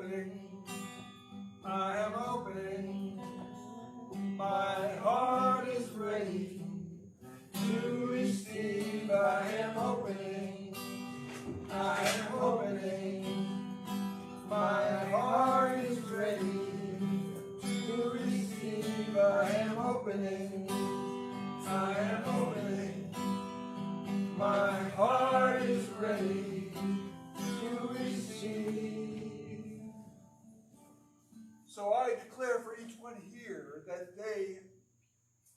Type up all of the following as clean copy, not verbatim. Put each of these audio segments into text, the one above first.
opening, I am opening. My heart is ready to receive. I am opening, I am opening. My heart is ready to receive. I am opening, I am opening. My heart is ready to receive. So I declare for each one here that they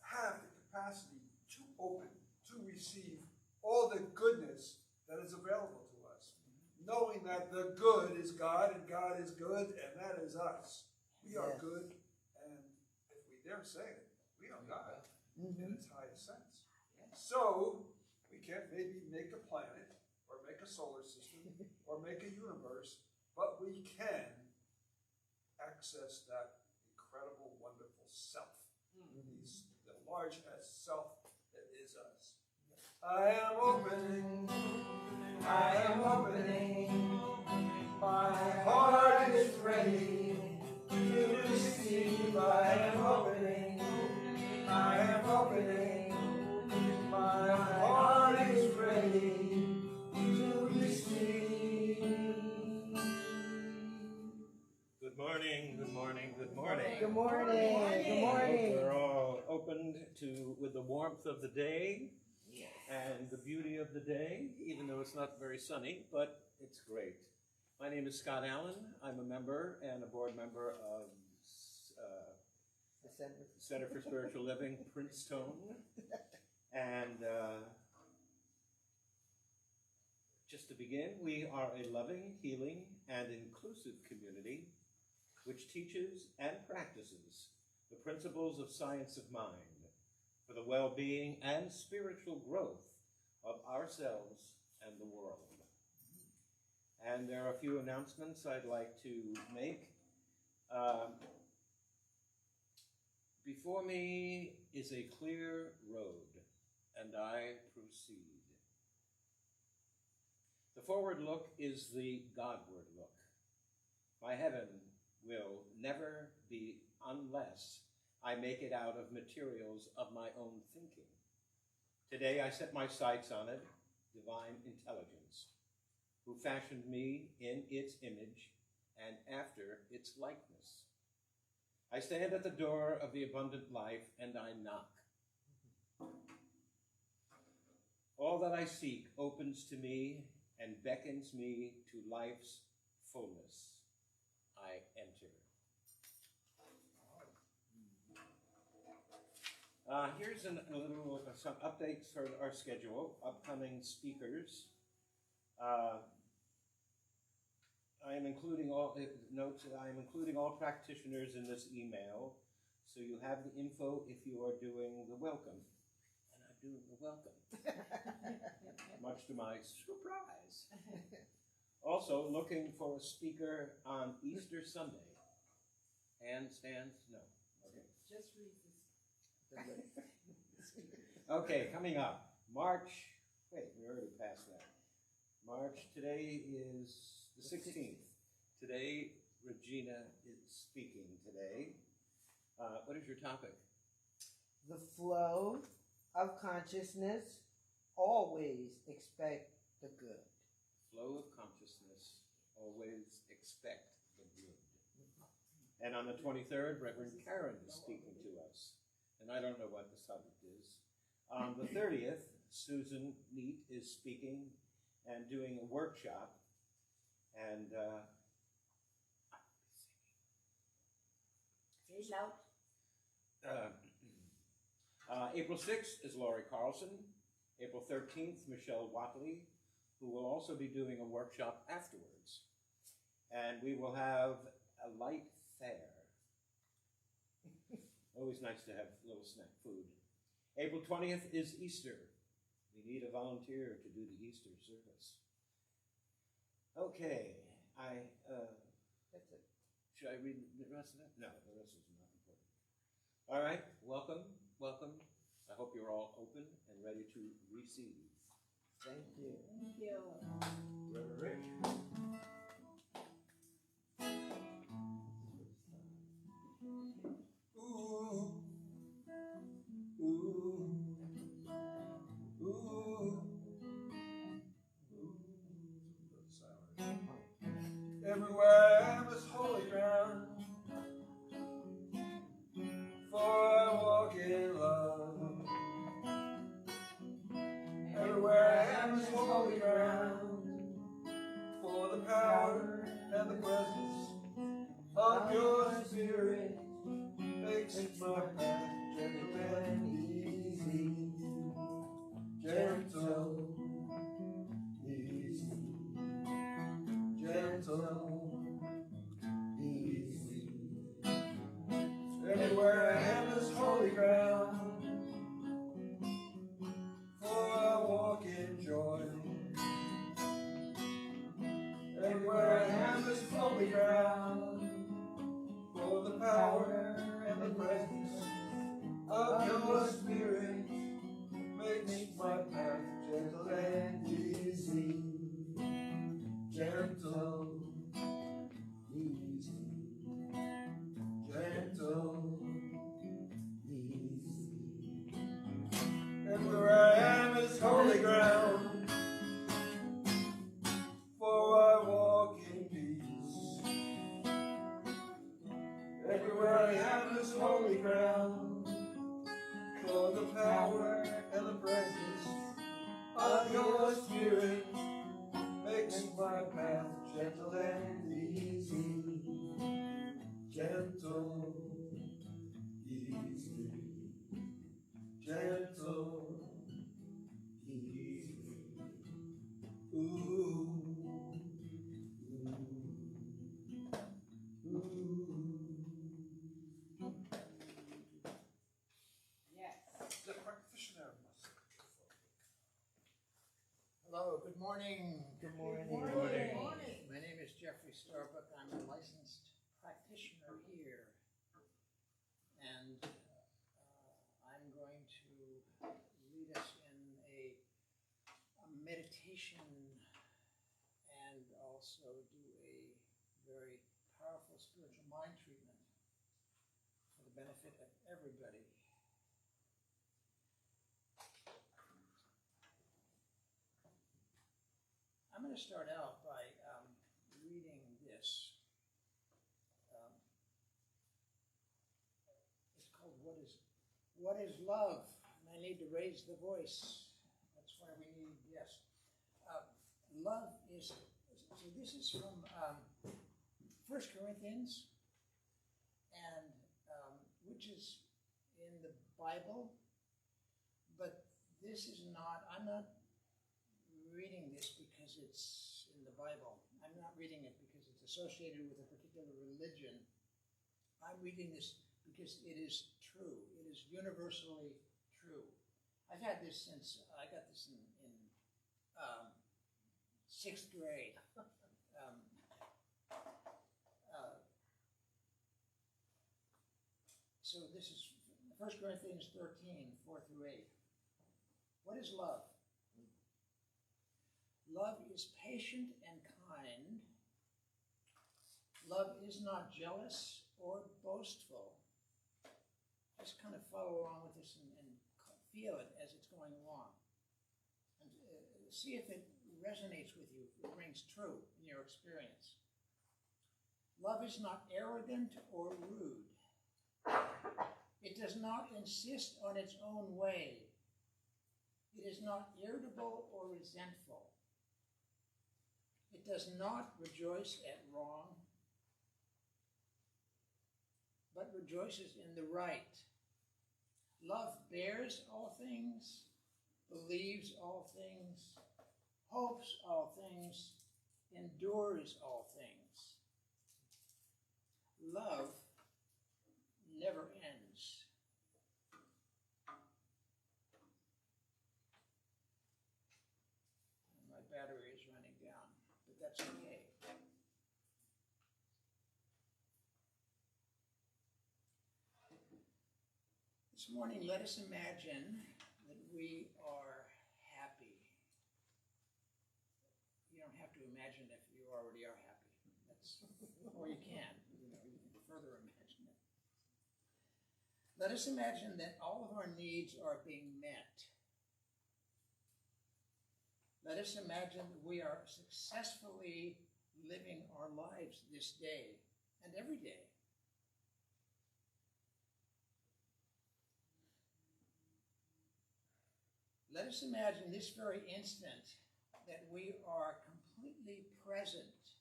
have the capacity to open, to receive all the goodness that is available to us, knowing that the good is God and God is good, and that is us. We are good, and if we dare say it, we are God in its highest sense. So we can't maybe make a planet or make a solar system or make a universe, but we can access that incredible, wonderful self, the large S self that is us. I am opening, I am opening. My heart is ready to receive. I am opening, I am opening. My heart is ready to receive. Good morning, good morning, good morning. Good morning, good morning. We're all opened with the warmth of the day and the beauty of the day, even though it's not very sunny, but it's great. My name is Scott Allen. I'm a member and a board member of The Center for Spiritual Living, Princeton. And just to begin, we are a loving, healing, and inclusive community which teaches and practices the principles of science of mind for the well-being and spiritual growth of ourselves and the world. And there are a few announcements I'd like to make. Before me is a clear road, and I proceed. The forward look is the Godward look. My heaven will never be unless I make it out of materials of my own thinking. Today I set my sights on it, divine intelligence, who fashioned me in its image and after its likeness. I stand at the door of the abundant life and I knock. All that I seek opens to me and beckons me to life's fullness. I enter. Here's some updates for our schedule, upcoming speakers. I am including all notes. I am including all practitioners in this email, so you have the info if you are doing the welcome. And I'm doing the welcome, much to my surprise. Also, looking for a speaker on Easter Sunday. Handstands? No. Okay. Just read this. Okay, coming up. March. Wait, we already passed that. March. Today is the 16th. Today, Regina is speaking today. What is your topic? The flow of consciousness. Always expect the good. Flow of consciousness, always expect the good. And on the 23rd, Reverend Karen is speaking to us. And I don't know what the subject is. On the 30th, Susan Neat is speaking and doing a workshop. And I'll be Say loud. April 6th is Laurie Carlson. April 13th, Michelle Watley, who will also be doing a workshop afterwards. And we will have a light fair. Always nice to have a little snack food. April 20th is Easter. We need a volunteer to do the Easter service. Okay, that's it. Should I read the rest of that? No, the rest is not important. All right, welcome, welcome. I hope you're all open and ready to receive. Thank you. Thank you. Reverend Rich. my path gentle and easy. Gentle, easy. Gentle, easy. Everywhere I am is holy ground, for I walk in joy. Everywhere I am is holy ground, for the power and the presence of your Spirit makes my path gentle and easy. Gentle, easy. Gentle, easy. Everywhere I am is holy ground, for I walk in peace. Everywhere I am is holy ground, for the power and the presence of your Spirit makes my path gentle and easy. Gentle, easy. Gentle, easy. Ooh, ooh, ooh. Yes. The practitioner must. Hello, good morning. Good morning. Good morning. My name is Jeffrey Starbuck. I'm a licensed practitioner here. And I'm going to lead us in a meditation and also do a very powerful spiritual mind treatment for the benefit of everybody. I'm going to start out by reading this. It's called What is Love? And I need to raise the voice. That's why we need, yes. Love is, so this is from 1 Corinthians, and which is in the Bible, but this is not, I'm not reading this because it's in the Bible. I'm not reading it because it's associated with a particular religion. I'm reading this because it is true. It is universally true. I've had this since, I got this in 6th grade. So this is 1 Corinthians 13, 4 through 8. What is love? Love is patient and kind. Love is not jealous or boastful. Just kind of follow along with this and feel it as it's going along. And see if it resonates with you, if it rings true in your experience. Love is not arrogant or rude. It does not insist on its own way. It is not irritable or resentful. It does not rejoice at wrong, but rejoices in the right. Love bears all things, believes all things, hopes all things, endures all things. Love never ends. And my battery is running down, but that's okay. This morning, let us imagine that we are happy. You don't have to imagine if you already are happy. That's, or you can, you can further imagine it. Let us imagine that all of our needs are being met. Let us imagine that we are successfully living our lives this day and every day. Let us imagine this very instant that we are completely present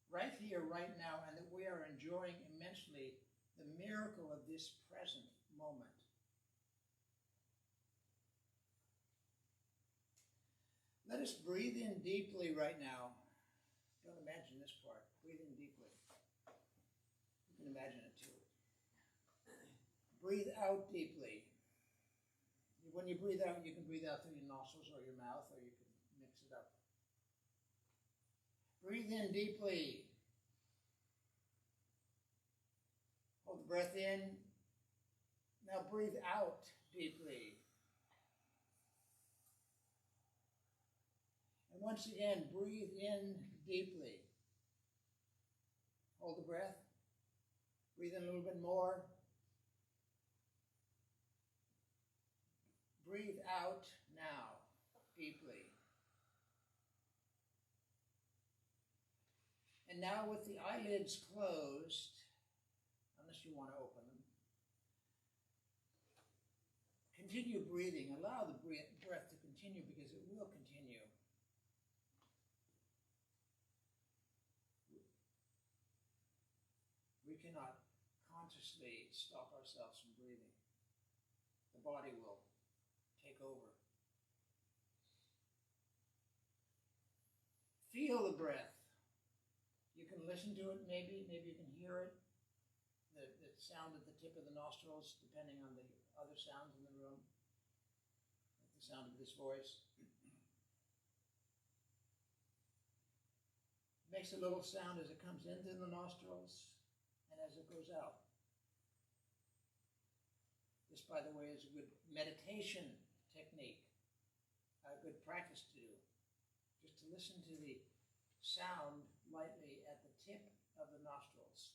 right here, right now, and that we are enjoying immensely the miracle of this present moment. Let us breathe in deeply right now. Don't imagine this part. Breathe in deeply. You can imagine it too. Breathe out deeply. When you breathe out, you can breathe out through your nostrils or your mouth, or you can mix it up. Breathe in deeply. Hold the breath in. Now breathe out deeply. And once again, breathe in deeply. Hold the breath. Breathe in a little bit more. Breathe out now, deeply. And now with the eyelids closed, unless you want to open them, continue breathing. Allow the breath to continue, because it will continue. We cannot consciously stop ourselves from breathing. The body will take over. Feel the breath. You can listen to it, maybe you can hear it, the sound at the tip of the nostrils, depending on the other sounds in the room, like the sound of this voice. Makes a little sound as it comes into the nostrils and as it goes out. This, by the way, is a good meditation technique, a good practice to do. Just to listen to the sound lightly at the tip of the nostrils,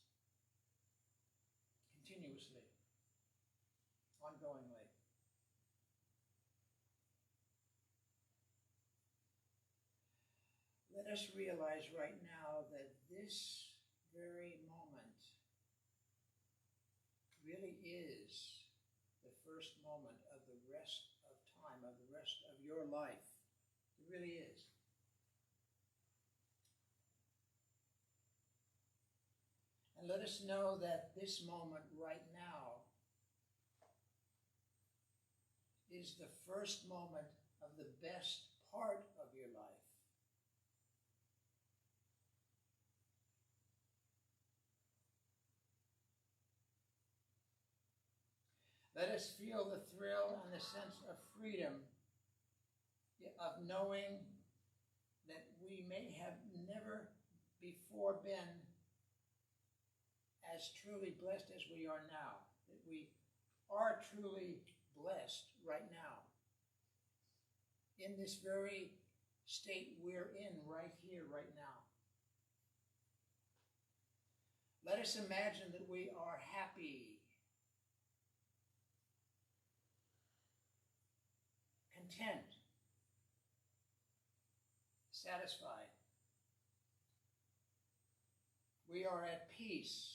continuously, ongoingly. Let us realize right now that this very moment really is the first moment of the rest of time, of the rest of your life. It really is. And let us know that this moment right now is the first moment of the best part of your life. Let us feel the thrill and the sense of freedom of knowing that we may have never before been as truly blessed as we are now, that we are truly blessed right now in this very state we're in right here, right now. Let us imagine that we are happy, content, satisfied. We are at peace,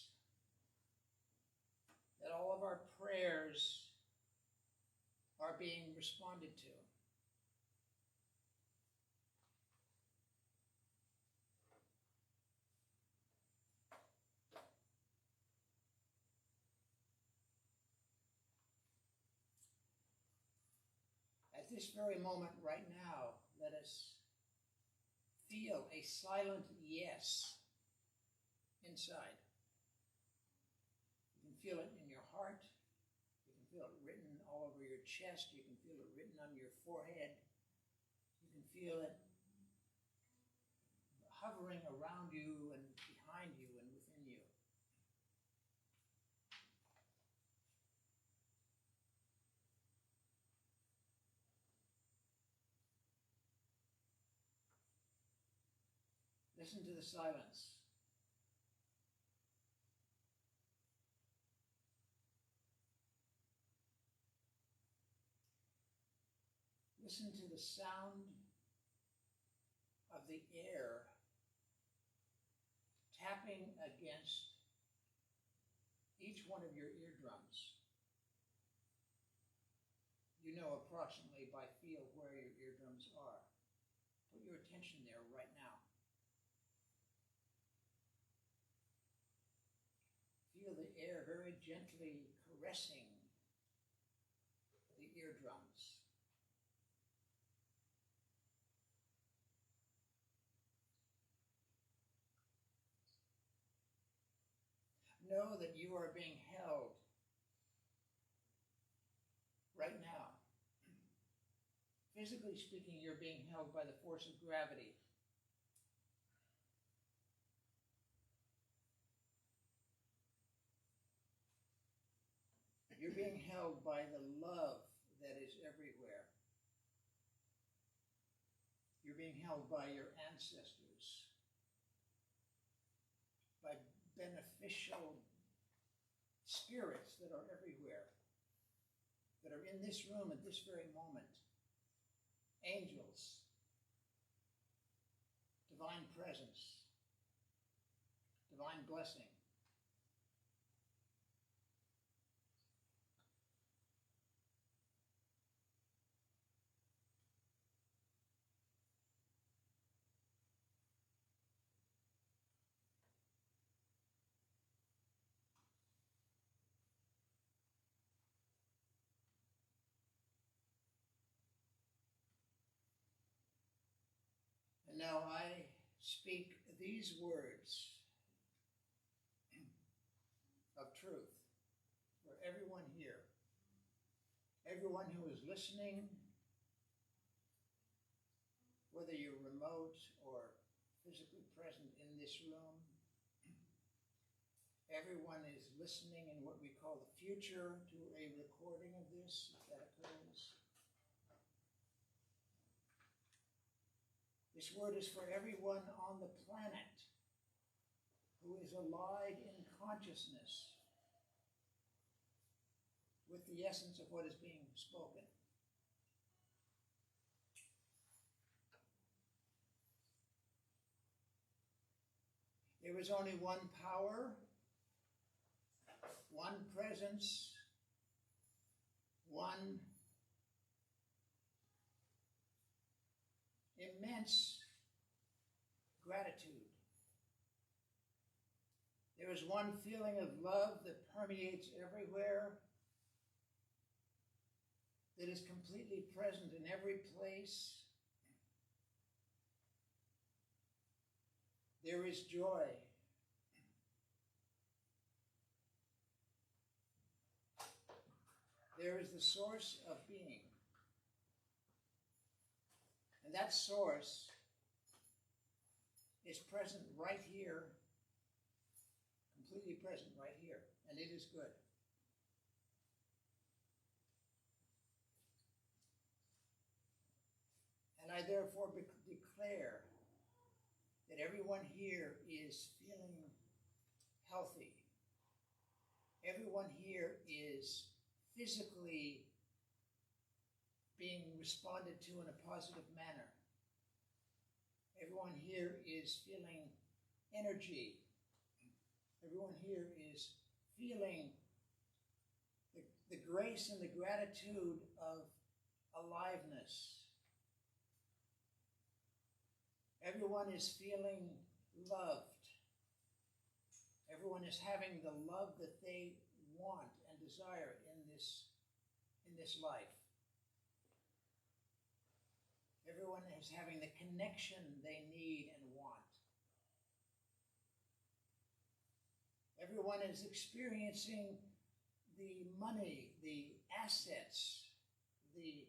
that all of our prayers are being responded to. At this very moment right now, let us feel a silent yes inside. You can feel it in your heart. You can feel it written all over your chest. You can feel it written on your forehead. You can feel it hovering around you and behind you and within you. Listen to the silence. Listen to the sound of the air tapping against each one of your eardrums. You know approximately by feel where your eardrums are. Put your attention there right now. Feel the air are very gently caressing the eardrums. Know that you are being held right now. Physically speaking, you're being held by the force of gravity. You're being held by the love that is everywhere. You're being held by your ancestors, by beneficial spirits that are everywhere, that are in this room at this very moment. Angels, divine presence, divine blessing. And now I speak these words of truth for everyone here, everyone who is listening, whether you're remote or physically present in this room. Everyone is listening in what we call the future to a recording of this, if that occurs. This word is for everyone on the planet who is allied in consciousness with the essence of what is being spoken. There is only one power, one presence, one immense gratitude. There is one feeling of love that permeates everywhere, that is completely present in every place. There is joy. There is the source of being. And that source is present right here, completely present right here, and it is good. And I therefore declare that everyone here is feeling healthy. Everyone here is physically being responded to in a positive manner. Everyone here is feeling energy. Everyone here is feeling the grace and the gratitude of aliveness. Everyone is feeling loved. Everyone is having the love that they want and desire in this life. Everyone is having the connection they need and want. Everyone is experiencing the money, the assets, the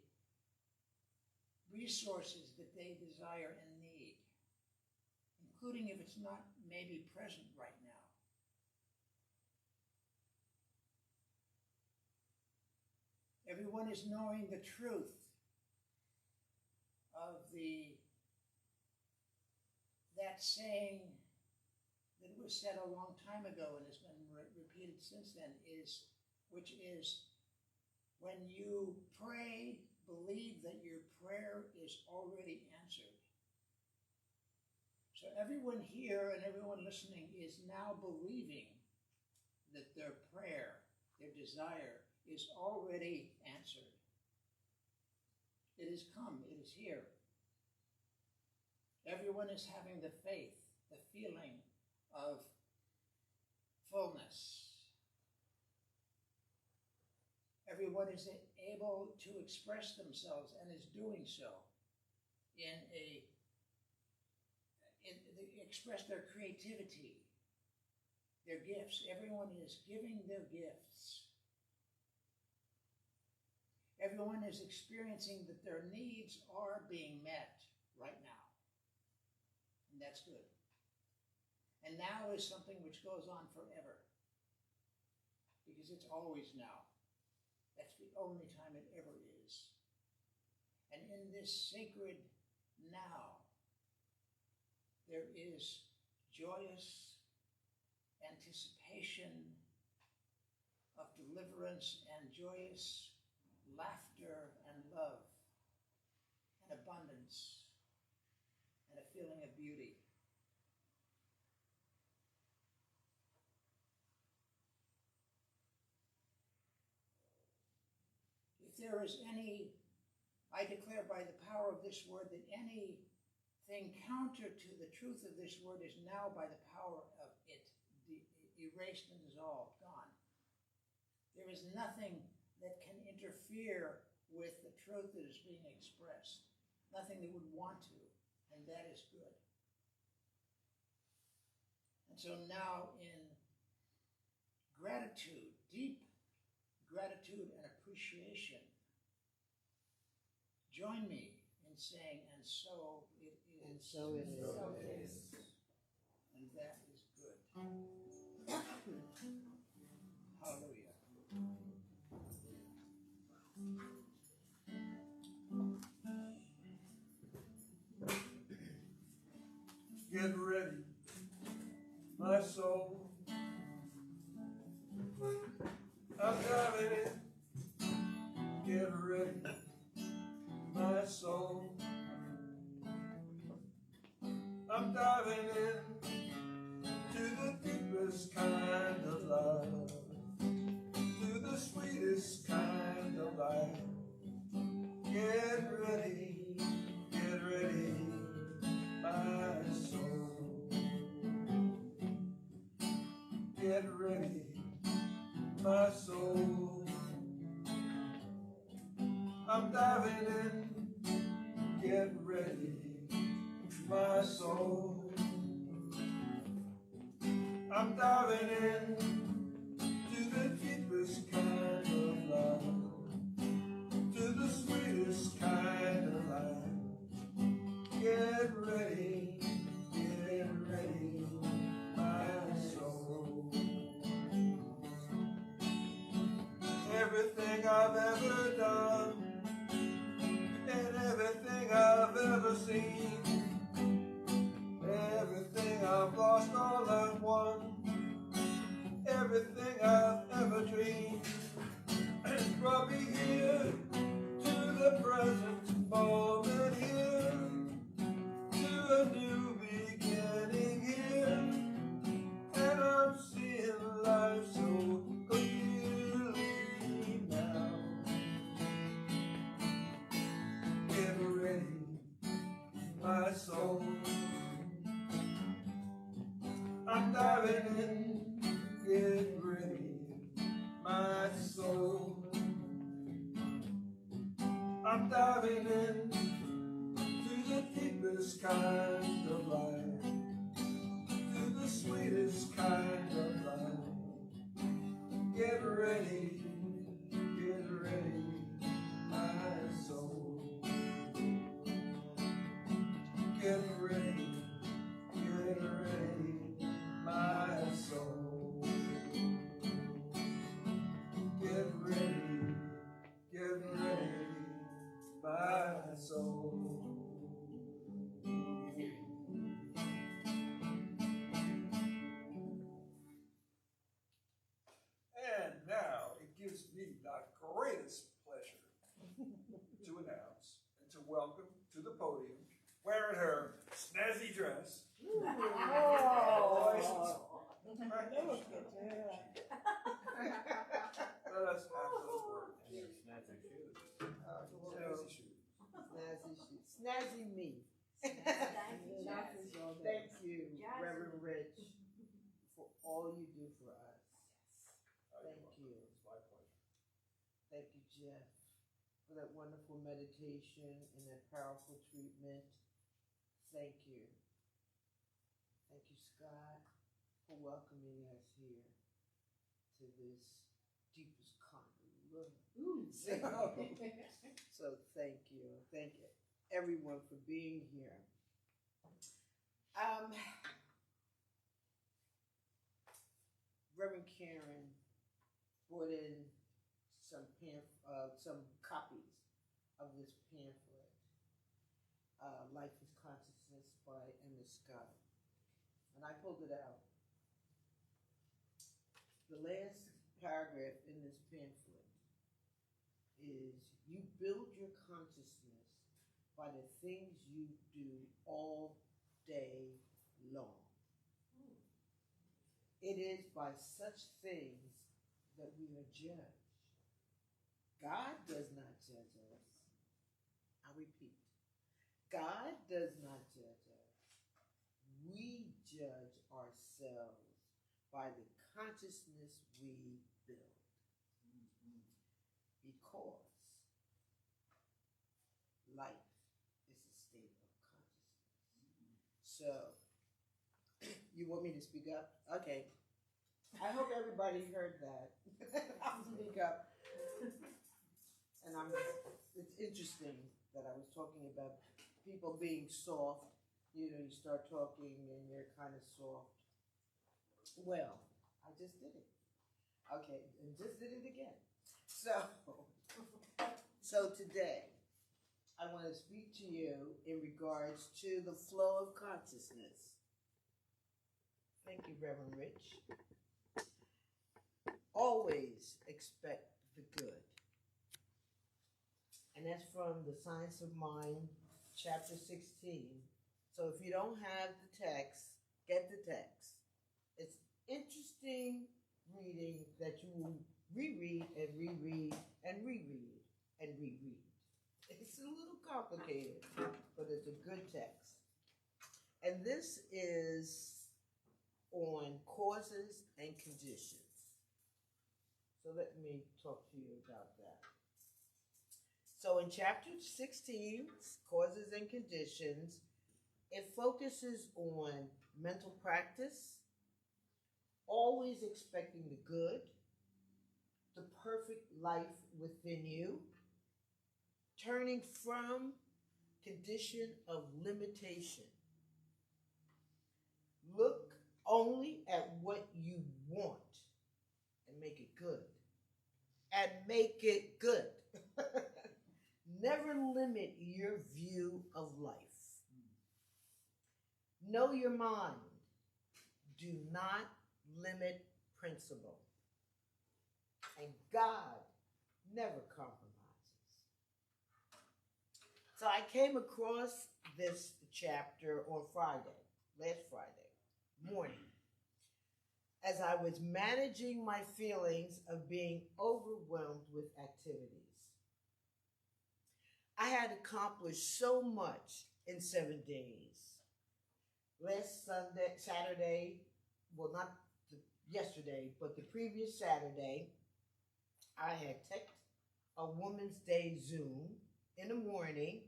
resources that they desire and need, including if it's not maybe present right now. Everyone is knowing the truth of that saying that was said a long time ago and has been repeated since then, which is, when you pray, believe that your prayer is already answered. So everyone here and everyone listening is now believing that their prayer, their desire, is already answered. It has come, it is here. Everyone is having the faith, the feeling of fullness, Everyone is able to express themselves and is doing so express their creativity, their gifts. Everyone is giving their gifts. Everyone is experiencing that their needs are being met right now. And that's good. And now is something which goes on forever. Because it's always now. That's the only time it ever is. And in this sacred now, there is joyous anticipation of deliverance and joyous laughter and love and abundance and a feeling of beauty. If there is any, I declare by the power of this word that anything counter to the truth of this word is now by the power of it erased and dissolved, gone. There is nothing that can interfere with the truth that is being expressed. Nothing that would want to, and that is good. And so now in gratitude, deep gratitude and appreciation, join me in saying, and so it is. And so it is. So it is. And that is good. Hallelujah. Get ready, my soul. I'm diving in. Get ready, my soul. I'm diving in to the deepest kind of love, to the sweetest kind of life. Get ready, my soul. Get ready, my soul. I'm diving in. Get ready, my soul. I'm diving in to the deepest kind of love, to the sweetest kind of life. Get ready, my soul. Everything I've ever done and everything I've ever seen, everything I've lost, all I've won, everything I've ever dreamed, has brought me here to the present moment, here to a new beginning here, and I'm seeing life so clearly now. Get ready, my soul. I'm diving in. Get ready, my soul. I'm diving in to the deepest kind of life, to the sweetest kind of life. Get ready, my soul. Get ready, my soul. Get ready, my soul. And now it gives me the greatest pleasure to announce and to welcome to the podium, wearing her snazzy dress, let us have those words. And your snazzy shoes. Snazzy shoes. Snazzy shoes. Snazzy me. Thank you, Reverend Rich, for all you do for us. Thank you. It's my pleasure. Thank you, Jeff, for that wonderful meditation and that powerful treatment. Thank you. Thank you, Scott, for welcoming us here to this deepest kind of love. So thank you. Thank you, everyone, for being here. Reverend Karen brought in some copies of this pamphlet, Life is Consciousness by Emma Scott. And I pulled it out. The last paragraph in this pamphlet is, you build your consciousness by the things you do all day long. It is by such things that we are judged. God does not judge us. I repeat, God does not judge us. We judge ourselves by the consciousness we build. Because life is a state of consciousness. So, you want me to speak up? Okay. I hope everybody heard that. I'll speak up. And it's interesting that I was talking about people being soft. You know, you start talking and you're kind of soft. Well, I just did it. Okay, and just did it again. So today, I want to speak to you in regards to the flow of consciousness. Thank you, Reverend Rich. Always expect the good. And that's from the Science of Mind, chapter 16. So if you don't have the text, get the text. It's interesting reading that you will reread and reread and reread and reread. It's a little complicated, but it's a good text. And this is on causes and conditions. So let me talk to you about that. So in chapter 16, causes and conditions, it focuses on mental practice, always expecting the good, the perfect life within you, turning from condition of limitation. Look only at what you want and make it good. And make it good. Never limit your view of life. Know your mind. Do not limit principle. And God never compromises. So I came across this chapter on last Friday morning, as I was managing my feelings of being overwhelmed with activities. I had accomplished so much in 7 days. Last Saturday, well, not yesterday, but the previous Saturday, I had taken a Women's Day Zoom in the morning,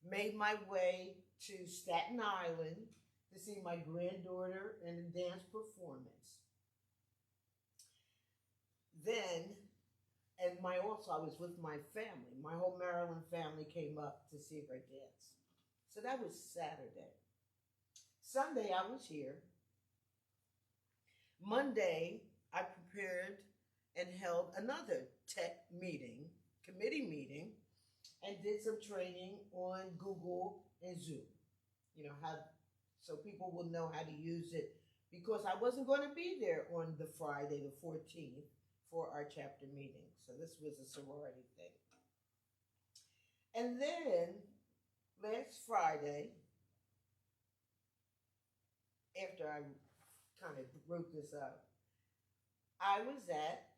made my way to Staten Island to see my granddaughter in a dance performance. Then, I was with my family. My whole Maryland family came up to see her dance. So that was Saturday. Sunday, I was here. Monday, I prepared and held another tech meeting, committee meeting, and did some training on Google and Zoom. You know, so people will know how to use it, because I wasn't going to be there on the Friday, the 14th, for our chapter meeting. So this was a sorority thing. And then last Friday, after I kind of wrote this up, I was at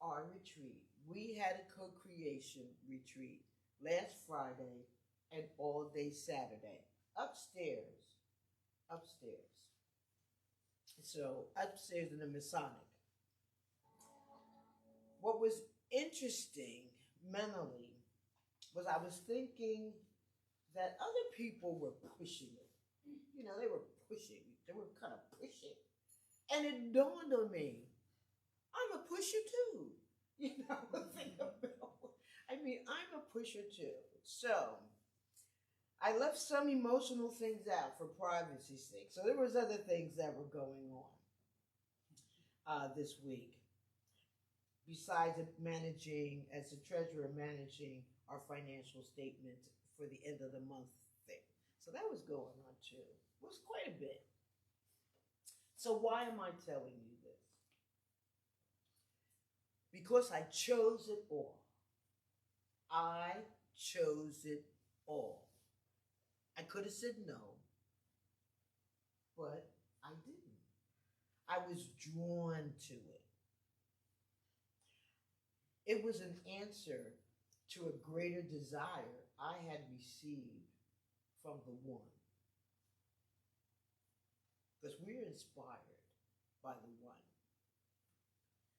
our retreat. We had a co-creation retreat last Friday and all day Saturday, upstairs. So upstairs in the Masonic. What was interesting mentally was I was thinking that other people were pushing it. You know, they were pushing. They were kind of pushing. And it dawned on me, I'm a pusher too. You know, I mean, I'm a pusher too. So I left some emotional things out for privacy's sake. So there was other things that were going on this week. Besides managing, as the treasurer, managing our financial statement for the end of the month thing. So that was going on too. It was quite a bit. So why am I telling you this? Because I chose it all. I chose it all. I could have said no, but I didn't. I was drawn to it. It was an answer to a greater desire I had received from the one. Because we're inspired by the one.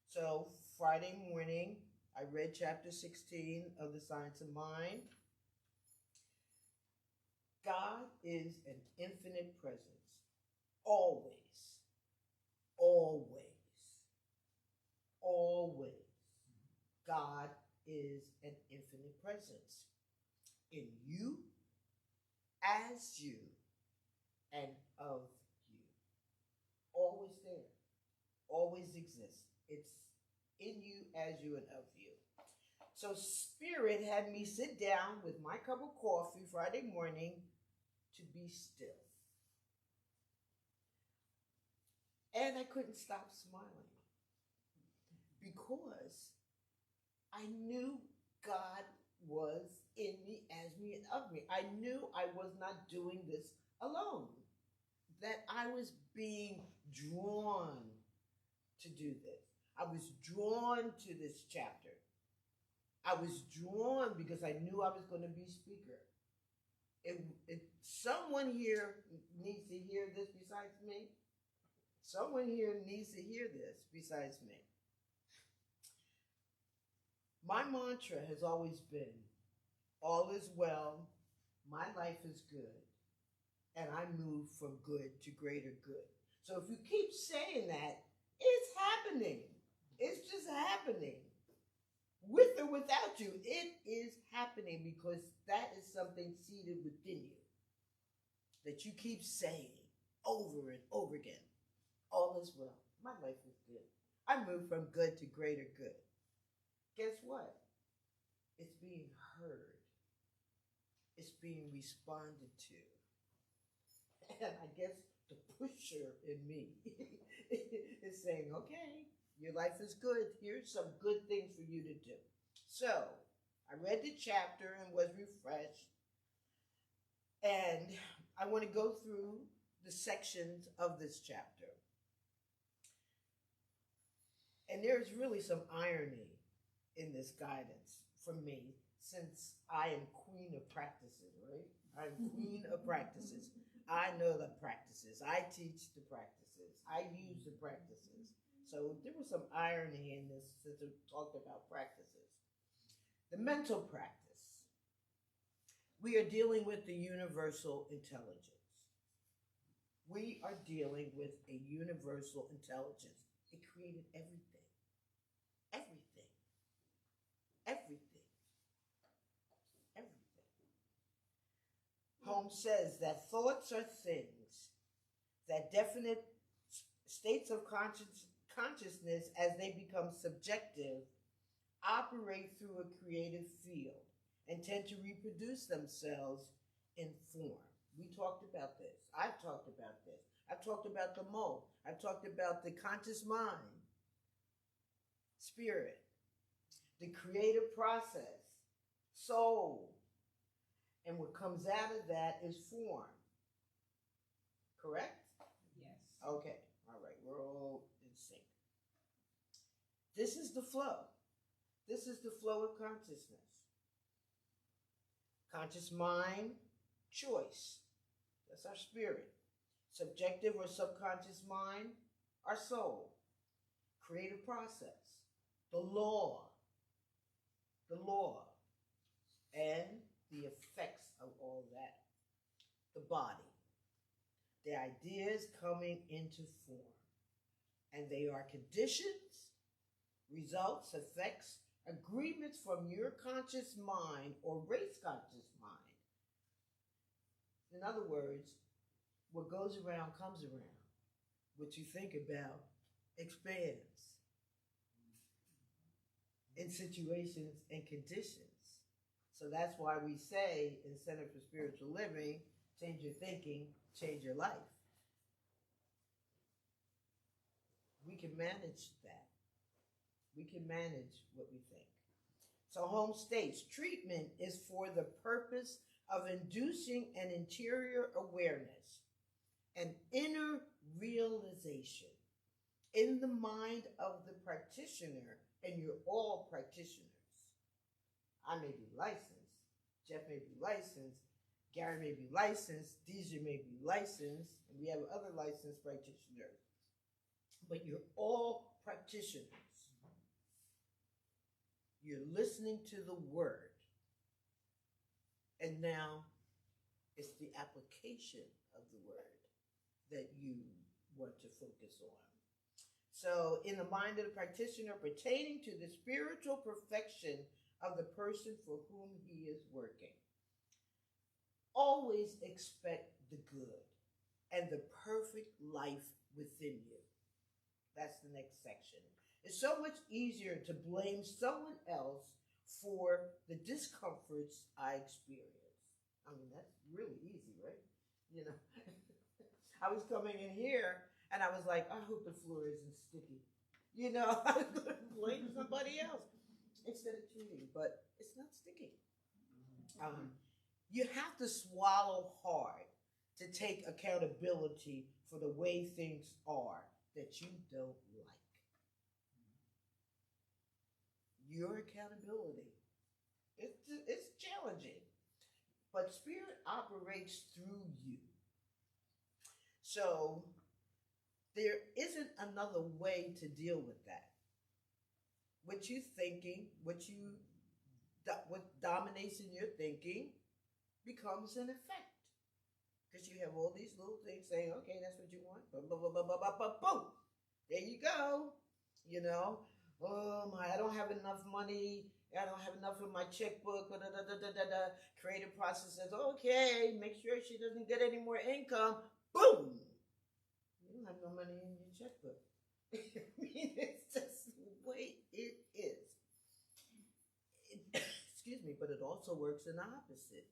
So Friday morning, I read chapter 16 of The Science of Mind. God is an infinite presence. Always. Always. Always. God is an infinite presence in you, as you, and of you. Always there. Always exists. It's in you, as you, and of you. So Spirit had me sit down with my cup of coffee Friday morning to be still. And I couldn't stop smiling because I knew God was in me, as me, and of me. I knew I was not doing this alone, that I was being drawn to do this. I was drawn to this chapter. I was drawn because I knew I was going to be speaker. If someone here needs to hear this besides me, someone here needs to hear this besides me. My mantra has always been, all is well, my life is good, and I move from good to greater good. So if you keep saying that, it's happening. It's just happening. With or without you, it is happening because that is something seated within you that you keep saying over and over again. All is well. My life is good. I move from good to greater good. Guess what? It's being heard. It's being responded to. And I guess the pusher in me is saying, okay, your life is good. Here's some good things for you to do. So I read the chapter and was refreshed. And I want to go through the sections of this chapter. And there's really some irony in this guidance for me, since I am queen of practices, right? I'm queen of practices. I know the practices. I teach the practices. I use the practices. So there was some irony in this since we talked about practices. The mental practice. We are dealing with the universal intelligence. We are dealing with a universal intelligence. It created everything. Everything. Everything. Everything. Holmes says that thoughts are things, that definite states of consciousness, as they become subjective, operate through a creative field and tend to reproduce themselves in form. We talked about this. I've talked about this. I've talked about the mold. I've talked about the conscious mind, spirit, the creative process, soul, and what comes out of that is form. Correct? Yes. Okay. All right. We're all in sync. This is the flow. This is the flow of consciousness. Conscious mind, choice. That's our spirit. Subjective or subconscious mind, our soul. Creative process. The law, the law, and the effects of all that. The body, the ideas coming into form, and they are conditions, results, effects, agreements from your conscious mind or race conscious mind. In other words, what goes around comes around. What you think about expands in situations and conditions. So that's why we say in Center for Spiritual Living, change your thinking, change your life. We can manage that. We can manage what we think. So home states, treatment is for the purpose of inducing an interior awareness, an inner realization in the mind of the practitioner, and you're all practitioners. I may be licensed, Jeff may be licensed, Gary may be licensed, Deja may be licensed, and we have other licensed practitioners. But you're all practitioners. You're listening to the word. And now it's the application of the word that you want to focus on. So, in the mind of the practitioner pertaining to the spiritual perfection of the person for whom he is working, always expect the good and the perfect life within you. That's the next section. It's so much easier to blame someone else for the discomforts I experience. I mean, that's really easy, right? You know, I was coming in here and I was like, I hope the floor isn't sticky. You know, I was going to blame somebody else instead of cheating, but it's not sticky. You have to swallow hard to take accountability for the way things are that you don't like. Your accountability. It's challenging, but Spirit operates through you. So there isn't another way to deal with that. What you thinking, what dominates in your thinking becomes an effect. Because you have all these little things saying, okay, that's what you want. Boom, boom, boom, boom, boom, boom, boom. There you go. You know, oh my, I don't have enough money. I don't have enough in my checkbook. Da, da, da, da, da, da. Creative process says, okay, make sure she doesn't get any more income. Boom. You don't have no money in your checkbook. I mean, it's just the way it is. Excuse me, but it also works in the opposite.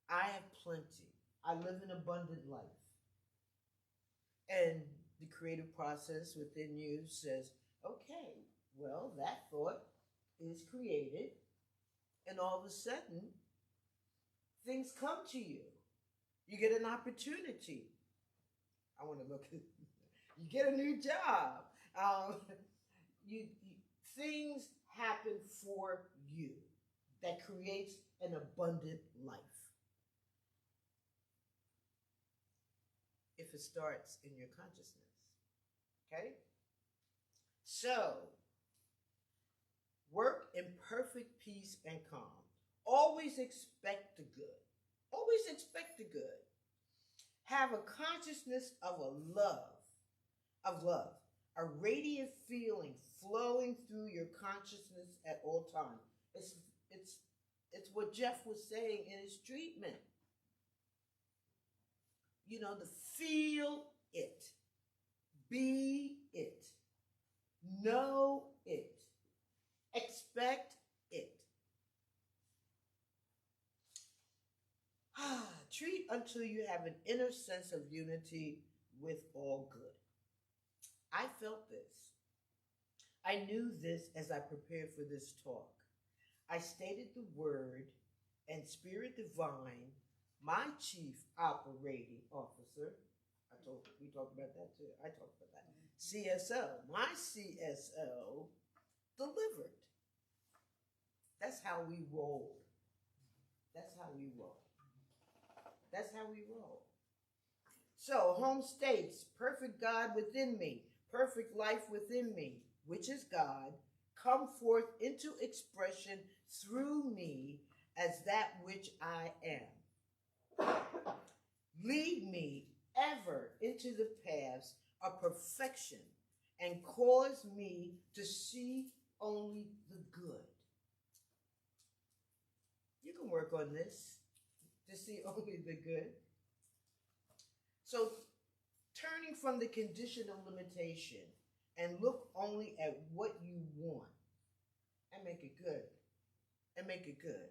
I have plenty. I live an abundant life. And the creative process within you says, okay, well, that thought is created, and all of a sudden, things come to you. You get an opportunity. I want to look at, you get a new job. Things happen for you that creates an abundant life. If it starts in your consciousness. Okay? So, work in perfect peace and calm. Always expect the good. Always expect the good. Have a consciousness of love, a radiant feeling flowing through your consciousness at all times. It's what Jeff was saying in his treatment. You know, to feel it, be it, know it, expect it. Treat until you have an inner sense of unity with all good. I felt this. I knew this as I prepared for this talk. I stated the word and Spirit Divine, my chief operating officer, we talked about that too. I talked about that. CSO, my CSO delivered. That's how we roll. That's how we roll. That's how we roll. So, home states, perfect God within me, perfect life within me, which is God, come forth into expression through me as that which I am. Lead me ever into the paths of perfection and cause me to see only the good. You can work on this to see only the good. So, turning from the condition of limitation and look only at what you want and make it good. And make it good.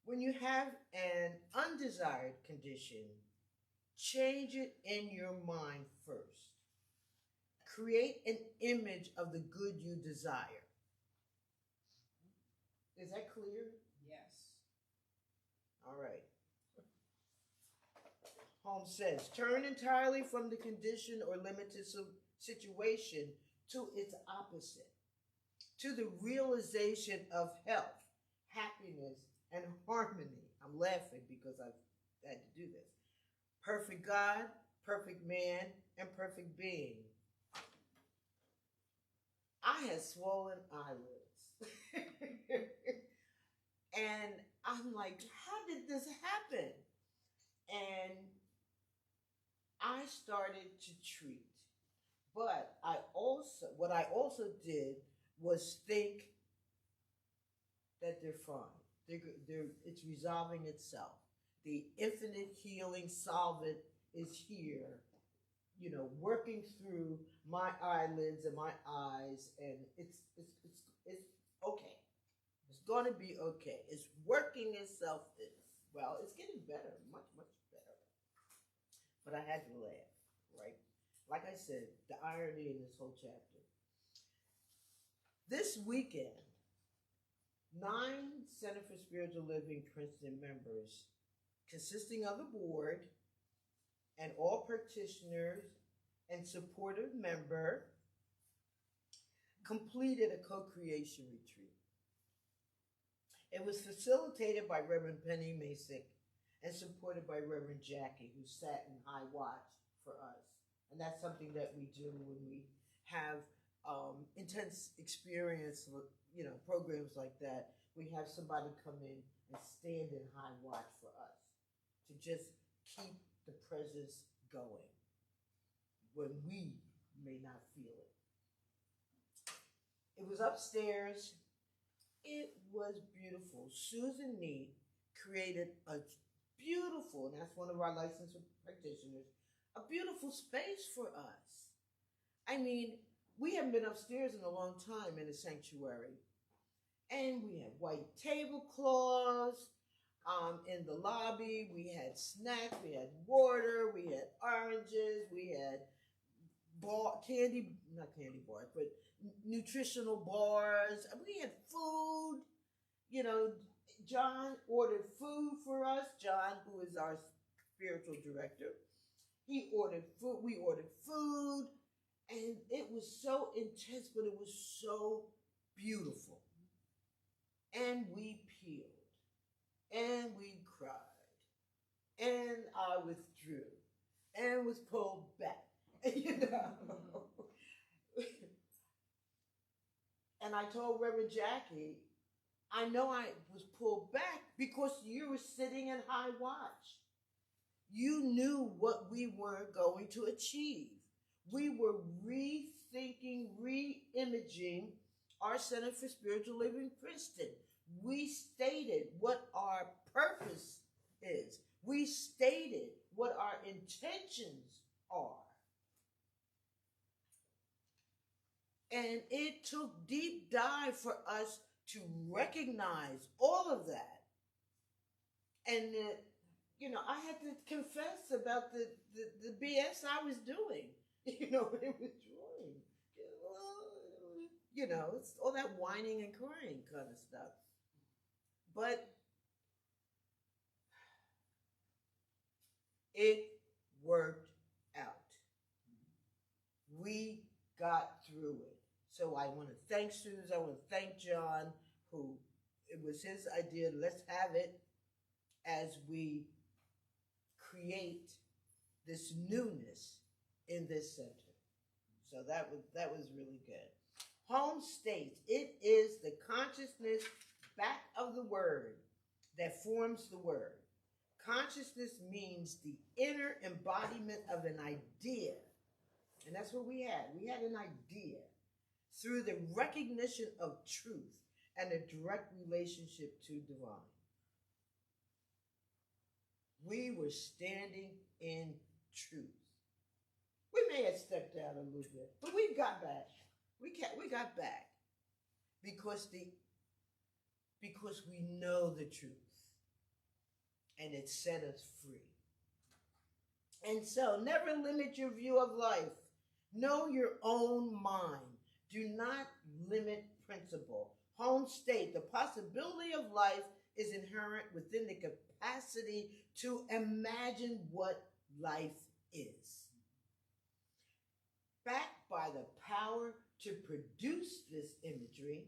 When you have an undesired condition, change it in your mind first. Create an image of the good you desire. Is that clear? Yes. All right. Holmes says, turn entirely from the condition or limited situation to its opposite, to the realization of health, happiness, and harmony. I'm laughing because I've had to do this. Perfect God, perfect man, and perfect being. I had swollen eyelids. And I'm like, how did this happen? And I started to treat. But what I also did was think that they're fine. It's resolving itself. The infinite healing solvent is here, working through my eyelids and my eyes, and it's okay. It's going to be okay. It's working itself. It's getting better, much, much better. But I had to laugh, right? Like I said, the irony in this whole chapter. This weekend, 9 Center for Spiritual Living Princeton members, consisting of the board and all practitioners and supportive member, completed a co-creation retreat. It was facilitated by Reverend Penny Masick and supported by Reverend Jackie, who sat in high watch for us. And that's something that we do when we have intense experience, programs like that. We have somebody come in and stand in high watch for us to just keep the presence going when we may not feel it. It was upstairs. It was beautiful. Susan Neat created a beautiful, and that's one of our licensed practitioners, a beautiful space for us. I mean, we haven't been upstairs in a long time in the sanctuary. And we had white tablecloths in the lobby. We had snacks, we had water, we had oranges, we had not candy bars, but nutritional bars. We had food. John ordered food for us. John, who is our spiritual director, he ordered food. We ordered food. And it was so intense, but it was so beautiful. And we peeled. And we cried. And I withdrew. And was pulled back. And I told Reverend Jackie, I know I was pulled back because you were sitting in high watch. You knew what we were going to achieve. We were rethinking, re-imaging our Center for Spiritual Living Princeton. We stated what our purpose is. We stated what our intentions are. And it took deep dive for us to recognize all of that. And, I had to confess about the BS I was doing. What it was doing. It's all that whining and crying kind of stuff. But it worked out. We got through it. So I want to thank Susan. I want to thank John, who it was his idea. Let's have it as we create this newness in this center. So that was really good. Home states it is the consciousness back of the word that forms the word. Consciousness means the inner embodiment of an idea. And that's what we had. We had an idea through the recognition of truth and a direct relationship to divine. We were standing in truth. We may have stepped out a little bit, but we got back. We got back because we know the truth, and it set us free. And so, never limit your view of life. Know your own mind. Do not limit principle. Home state, the possibility of life is inherent within the capacity to imagine what life is. Backed by the power to produce this imagery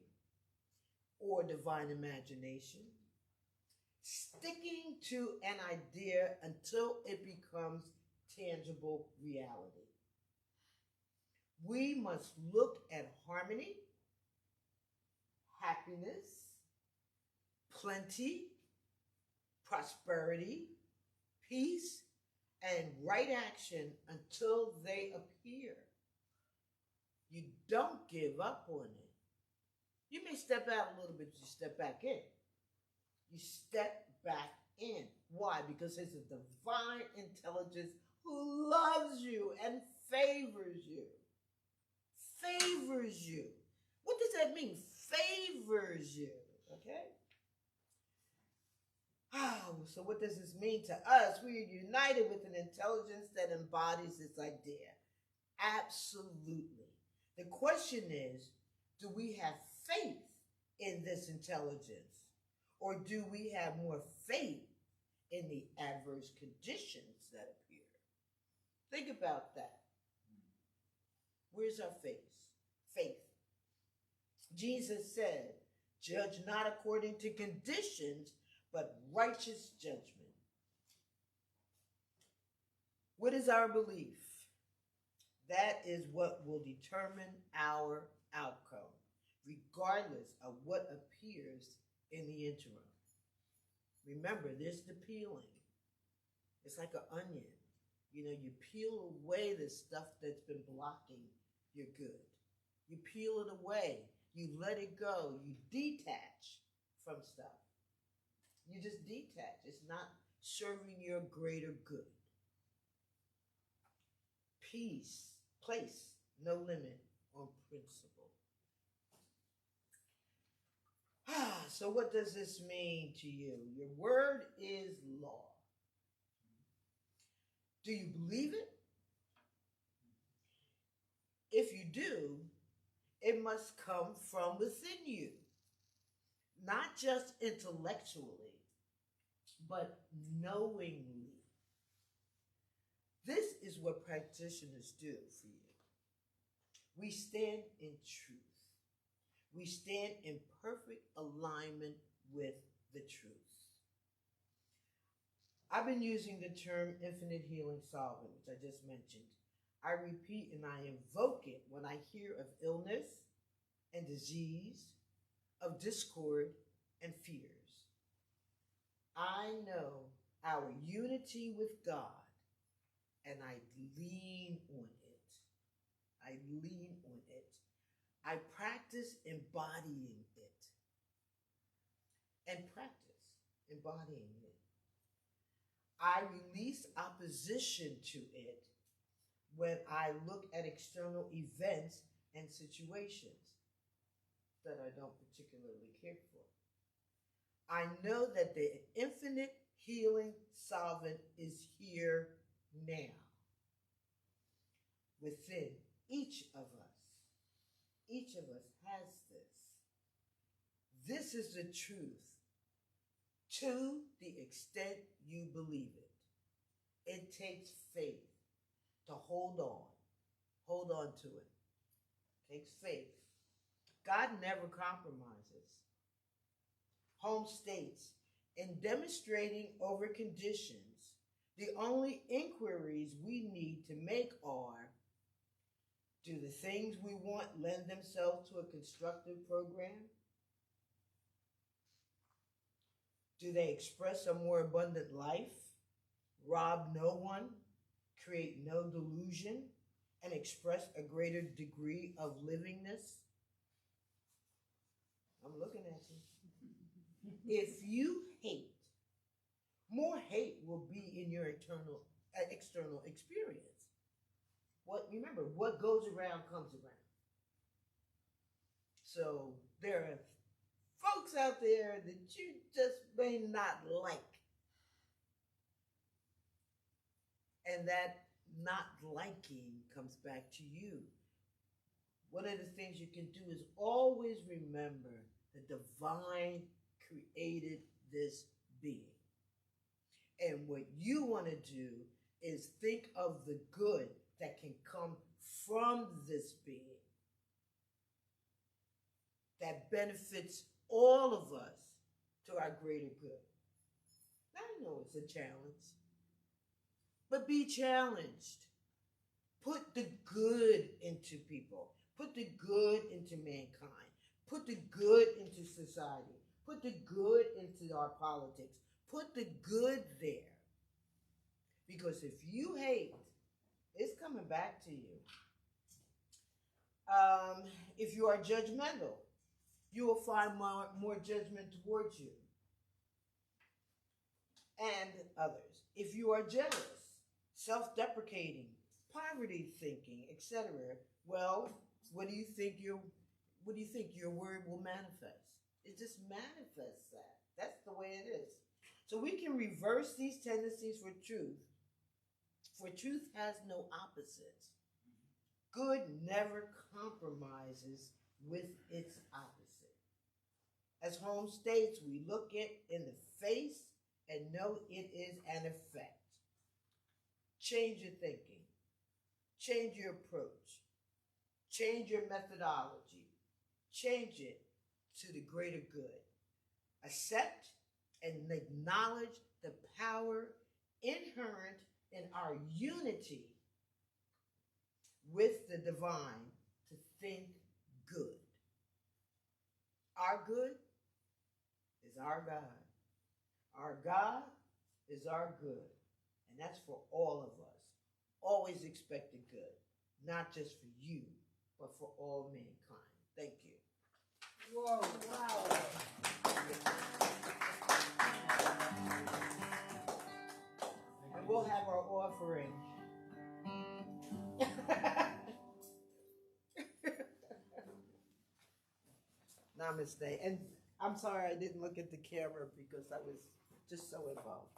or divine imagination, sticking to an idea until it becomes tangible reality. We must look at harmony, happiness, plenty, prosperity, peace, and right action until they appear. You don't give up on it. You may step out a little bit, you step back in. You step back in. Why? Because there's a divine intelligence who loves you and favors you. Favors you. What does that mean? Favors you. Okay? So what does this mean to us? We are united with an intelligence that embodies this idea. Absolutely. The question is, do we have faith in this intelligence? Or do we have more faith in the adverse conditions that appear? Think about that. Where's our faith? Faith. Jesus said, judge not according to conditions, but righteous judgment. What is our belief? That is what will determine our outcome, regardless of what appears in the interim. Remember, there's the peeling. It's like an onion. You know, you peel away the stuff that's been blocking your good. You peel it away. You let it go. You detach from stuff. You just detach. It's not serving your greater good. Peace. Place no limit on principle. So what does this mean to you? Your word is law. Do you believe it? If you do, it must come from within you. Not just intellectually, but knowingly. This is what practitioners do for you. We stand in truth. We stand in perfect alignment with the truth. I've been using the term infinite healing solvent, which I just mentioned. I repeat and I invoke it when I hear of illness and disease, of discord and fears. I know our unity with God, and I lean on it. I lean on it. I practice embodying it. And practice embodying it. I release opposition to it when I look at external events and situations that I don't particularly care for. I know that the infinite healing solvent is here now within each of us. Each of us has this. This is the truth to the extent you believe it. It takes faith to hold on to it. It takes faith. God never compromises. Home states, in demonstrating over conditions, the only inquiries we need to make are, Do the things we want lend themselves to a constructive program? Do they express a more abundant life, rob no one, create no delusion, and express a greater degree of livingness? I'm looking at you. If you hate, more hate will be in your external experience. Remember, what goes around comes around. So there are folks out there that you just may not like. And that not liking comes back to you. One of the things you can do is always remember the divine created this being. And what you want to do is think of the good that can come from this being that benefits all of us to our greater good. I know it's a challenge, but be challenged. Put the good into people. Put the good into mankind. Put the good into society. Put the good into our politics. Put the good there. Because if you hate, it's coming back to you. If you are judgmental, you will find more judgment towards you and others. If you are jealous, self-deprecating, poverty thinking, etc., well, what do you think your word will manifest? It just manifests that. That's the way it is. So we can reverse these tendencies for truth. For truth has no opposites. Good never compromises with its opposite. As Holmes states, we look it in the face and know it is an effect. Change your thinking. Change your approach. Change your methodology. Change it to the greater good. Accept and acknowledge the power inherent in our unity with the divine to think good. Our good is our God. Our God is our good. And that's for all of us. Always expect the good, not just for you, but for all mankind. Thank you. Whoa, wow. And we'll have our offering. Namaste. And I'm sorry I didn't look at the camera because I was just so involved.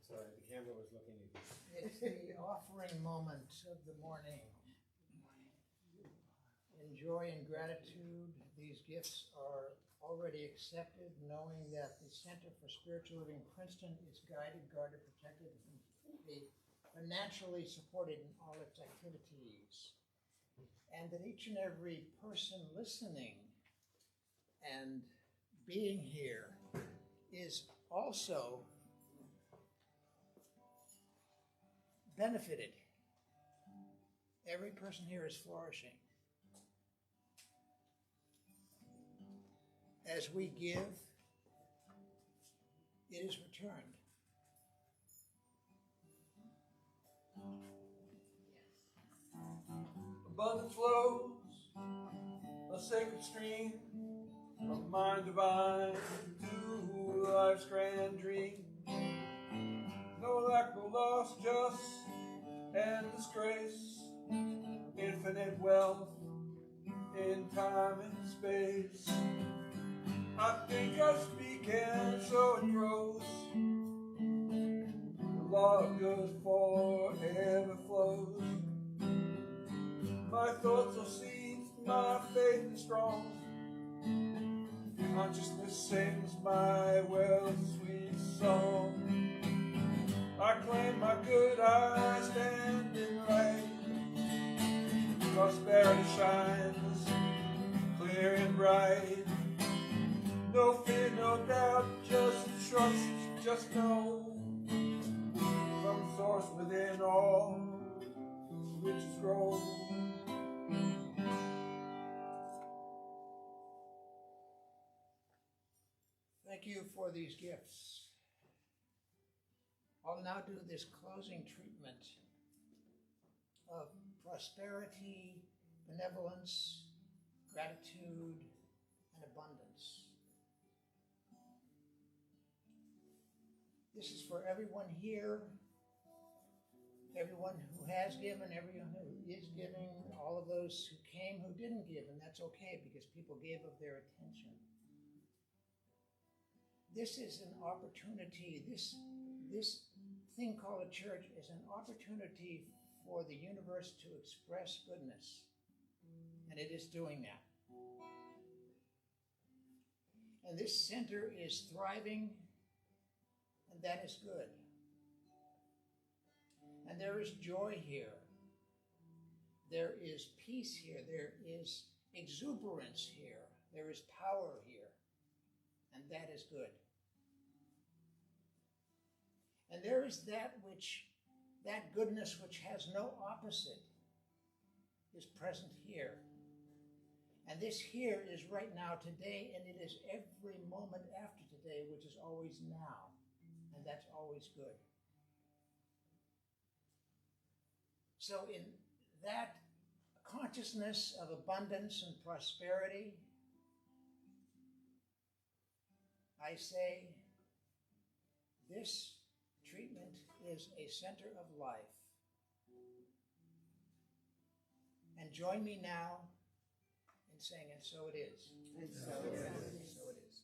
Sorry, the camera was looking at you. It's the offering moment of the morning. In joy and gratitude, these gifts are already accepted, knowing that the Center for Spiritual Living Princeton is guided, guarded, protected, and financially supported in all its activities. And that each and every person listening and being here is also benefited. Every person here is flourishing. As we give, it is returned. Abundance flows, a sacred stream from mind divine to life's grand dream. No lack, no loss, just endless grace, infinite wealth in time and space. I think I speak and so it grows. The law of good forever flows. My thoughts are seeds, my faith is strong. Consciousness sings my well sweet song. I claim my good, I stand in right. Prosperity shines clear and bright. No fear, no doubt, just trust, just know. From source within all riches grow. Thank you for these gifts. I'll now do this closing treatment of prosperity, benevolence, gratitude, and abundance. This is for everyone here, everyone who has given, everyone who is giving, all of those who came who didn't give, and that's okay because people gave of their attention. This is an opportunity, this thing called a church is an opportunity for the universe to express goodness, and it is doing that. And this center is thriving, and that is good. And there is joy here. There is peace here. There is exuberance here. There is power here, and that is good. And there is that goodness which has no opposite is present here. And this here is right now, today, and it is every moment after today, which is always now. And that's always good. So in that consciousness of abundance and prosperity, I say, this treatment is a center of life. And join me now in saying, and so it is. And so it is. And so it is.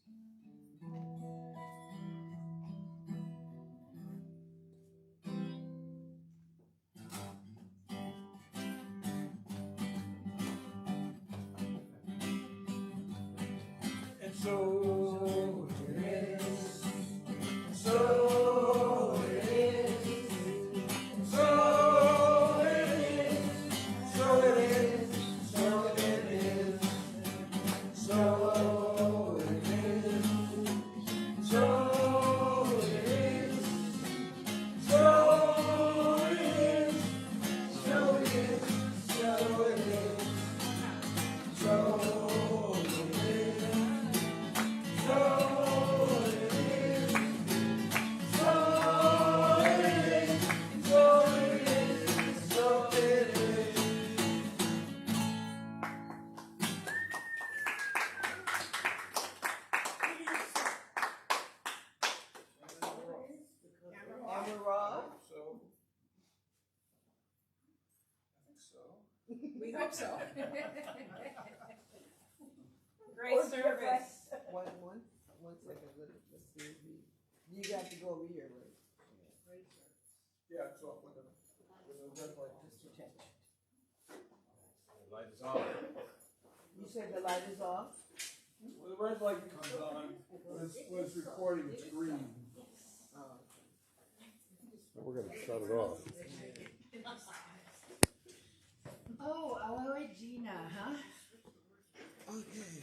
And so it is. And so it is. And so it is. So it is. So it is. So it is. So it is. So it is. So it is. So it is. So it is. We hope so. Great service. One second. Let's see. You got to go over here, right? Yeah, it's off with the red light. Just to check. The light is on. You said the light is off? When the red light comes on, when it's recording, it's green. Oh. We're going to shut it off. Oh, Regina, huh? Okay.